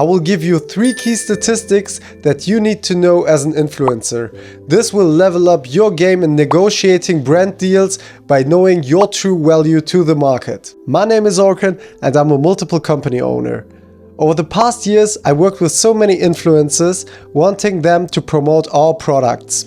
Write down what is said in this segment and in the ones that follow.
I will give you 3 key statistics that you need to know as an influencer. This will level up your game in negotiating brand deals by knowing your true value to the market. My name is Orkan and I'm a multiple company owner. Over the past years, I worked with so many influencers, wanting them to promote our products.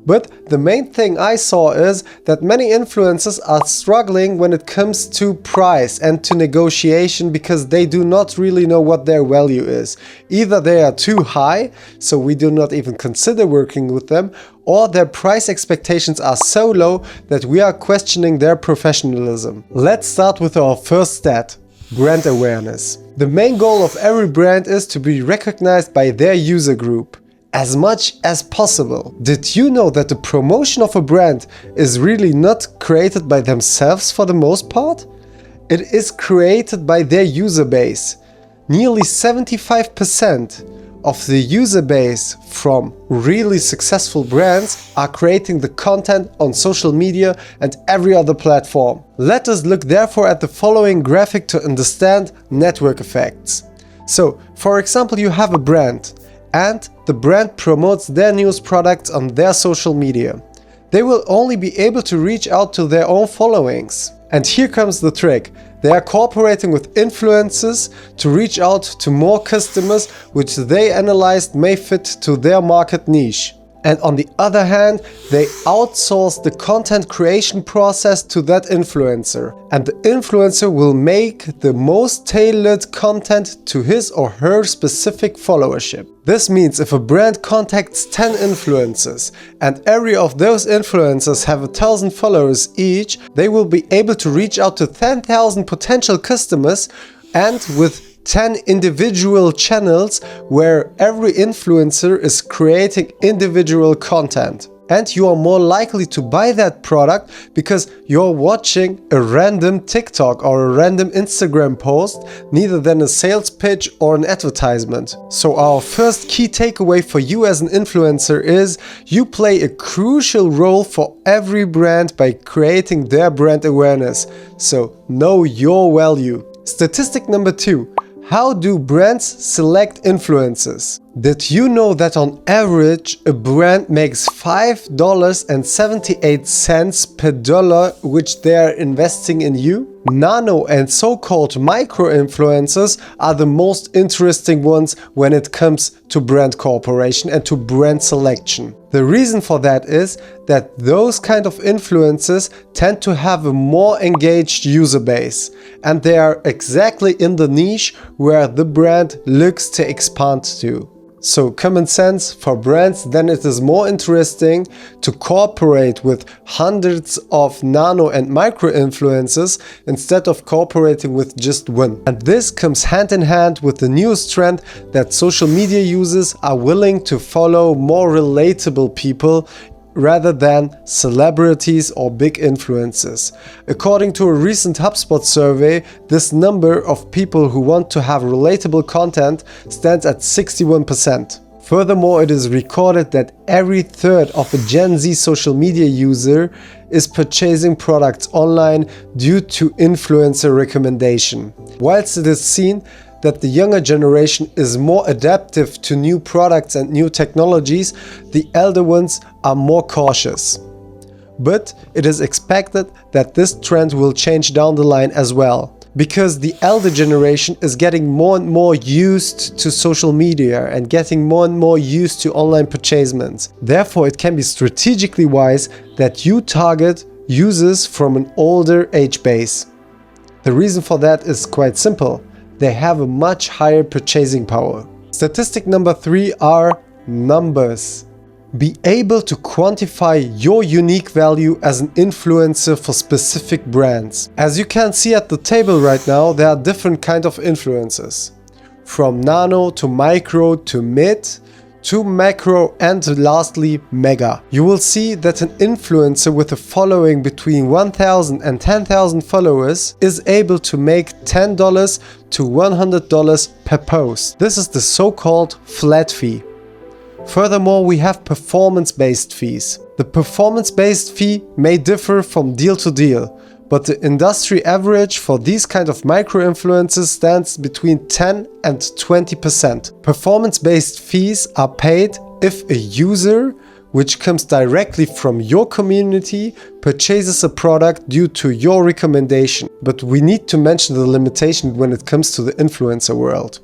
But the main thing I saw is that many influencers are struggling when it comes to price and to negotiation because they do not really know what their value is. Either they are too high, so we do not even consider working with them, or their price expectations are so low that we are questioning their professionalism. Let's start with our first stat: brand awareness. The main goal of every brand is to be recognized by their user group as much as possible. Did you know that the promotion of a brand is really not created by themselves for the most part? It is created by their user base. Nearly 75% of the user base from really successful brands are creating the content on social media and every other platform. Let us look therefore at the following graphic to understand network effects. So, for example, you have a brand, and the brand promotes their news products on their social media. They will only be able to reach out to their own followings. And here comes the trick. They are cooperating with influencers to reach out to more customers which they analyzed may fit to their market niche. And on the other hand, they outsource the content creation process to that influencer. And the influencer will make the most tailored content to his or her specific followership. This means if a brand contacts 10 influencers and every of those influencers have 1,000 followers each, they will be able to reach out to 10,000 potential customers, and with 10 individual channels where every influencer is creating individual content. And you are more likely to buy that product because you're watching a random TikTok or a random Instagram post, neither than a sales pitch or an advertisement. So our first key takeaway for you as an influencer is you play a crucial role for every brand by creating their brand awareness. So know your value. Statistic number 2. How do brands select influencers? Did you know that on average a brand makes $5.78 per dollar which they are investing in you? Nano and so-called micro-influencers are the most interesting ones when it comes to brand cooperation and to brand selection. The reason for that is that those kind of influencers tend to have a more engaged user base, and they are exactly in the niche where the brand looks to expand to. So common sense for brands, then it is more interesting to cooperate with hundreds of nano and micro influencers instead of cooperating with just one. And this comes hand in hand with the newest trend that social media users are willing to follow more relatable people rather than celebrities or big influencers. According to a recent HubSpot survey, this number of people who want to have relatable content stands at 61%. Furthermore, it is recorded that every third of a Gen Z social media user is purchasing products online due to influencer recommendation. Whilst it is seen that the younger generation is more adaptive to new products and new technologies, the elder ones are more cautious. But it is expected that this trend will change down the line as well, because the elder generation is getting more and more used to social media and getting more and more used to online purchasements. Therefore, it can be strategically wise that you target users from an older age base. The reason for that is quite simple. They have a much higher purchasing power. Statistic number 3 are numbers. Be able to quantify your unique value as an influencer for specific brands. As you can see at the table right now, there are different kinds of influencers. From nano to micro to mid to macro and lastly mega. You will see that an influencer with a following between 1,000 and 10,000 followers is able to make $10 to $100 per post. This is the so-called flat fee. Furthermore, we have performance-based fees. The performance-based fee may differ from deal to deal, but the industry average for these kind of micro-influencers stands between 10 and 20%. Performance-based fees are paid if a user, which comes directly from your community, purchases a product due to your recommendation. But we need to mention the limitation when it comes to the influencer world.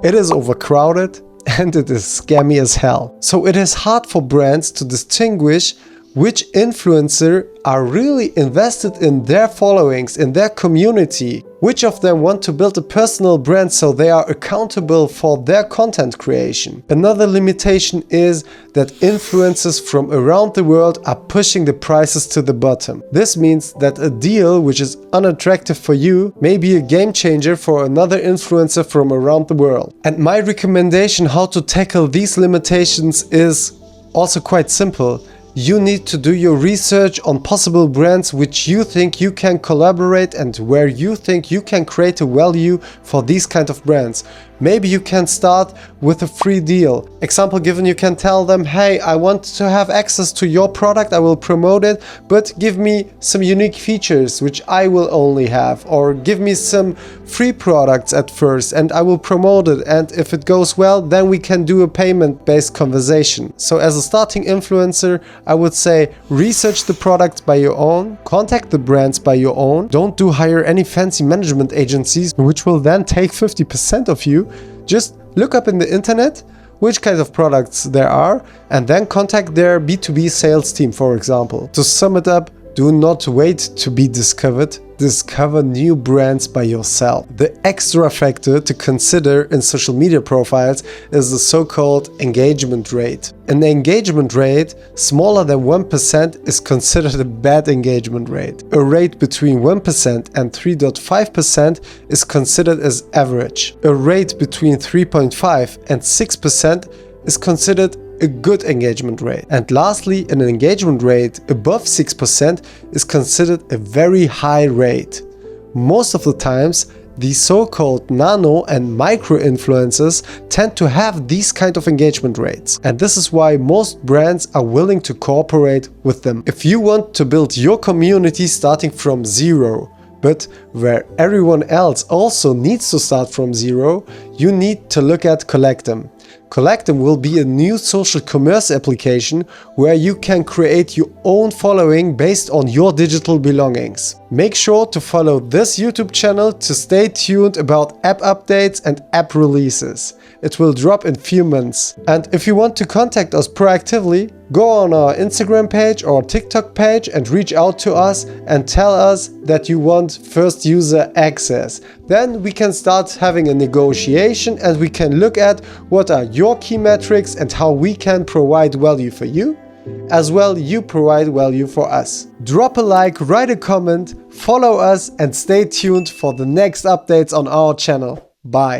It is overcrowded and it is scammy as hell. So it is hard for brands to distinguish which influencer are really invested in their followings, in their community, which of them want to build a personal brand so they are accountable for their content creation. Another limitation is that influencers from around the world are pushing the prices to the bottom. This means that a deal which is unattractive for you may be a game changer for another influencer from around the world. And my recommendation how to tackle these limitations is also quite simple. You need to do your research on possible brands which you think you can collaborate and where you think you can create a value for these kind of brands. Maybe you can start with a free deal. Example given, you can tell them, hey, I want to have access to your product, I will promote it, but give me some unique features which I will only have, or give me some free products at first and I will promote it, and if it goes well, then we can do a payment-based conversation. So as a starting influencer, I would say research the product by your own, contact the brands by your own, don't hire any fancy management agencies which will then take 50% of you. Just look up in the internet which kind of products there are and then contact their B2B sales team, for example. To sum it up, do not wait to be discovered. Discover new brands by yourself. The extra factor to consider in social media profiles is the so-called engagement rate. An engagement rate smaller than 1% is considered a bad engagement rate. A rate between 1% and 3.5% is considered as average. A rate between 3.5 and 6% is considered a good engagement rate. And lastly, an engagement rate above 6% is considered a very high rate. Most of the times, the so-called nano and micro influencers tend to have these kind of engagement rates. And this is why most brands are willing to cooperate with them. If you want to build your community starting from zero, but where everyone else also needs to start from zero, you need to look at Collectum. Collectum will be a new social commerce application where you can create your own following based on your digital belongings. Make sure to follow this YouTube channel to stay tuned about app updates and app releases. It will drop in few months. And if you want to contact us proactively, go on our Instagram page or TikTok page and reach out to us and tell us that you want first user access. Then we can start having a negotiation and we can look at what are your key metrics and how we can provide value for you, as well you provide value for us. Drop a like, write a comment, follow us and stay tuned for the next updates on our channel. Bye.